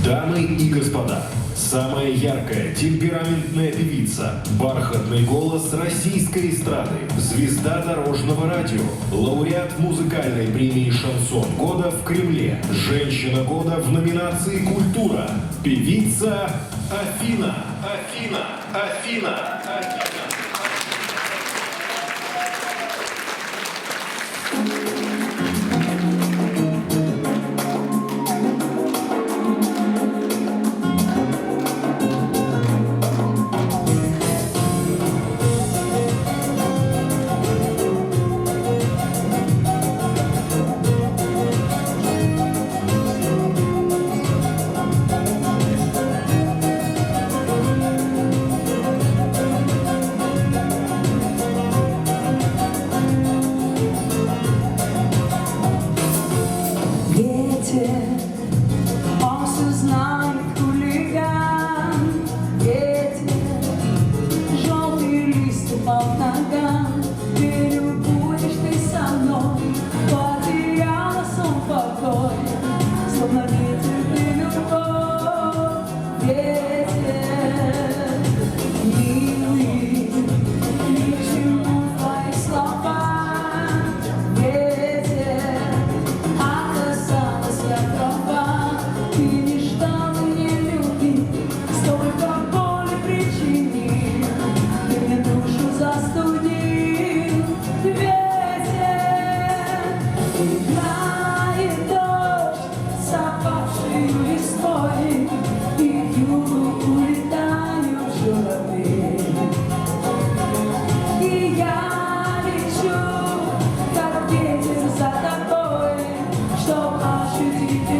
Дамы и господа, самая яркая, темпераментная певица, бархатный голос российской эстрады, звезда дорожного радио, лауреат музыкальной премии «Шансон года» в Кремле, женщина года в номинации «Культура», певица Афина. Афина. Он все знает, хулиган. Ветер, желтые листья по ногам. Не любуешь ты со мной, потеряла сон покой, словно ветер ты любовь. Ветер, милый, ни к чему твои слова. Ты не ждал и не любил, столько боли причинил, ты мне душу застудил. Ветер, играет дождь с опавшей листвой, и в югу улетают журавли. И я лечу, как ветер за тобой, чтоб ощутить.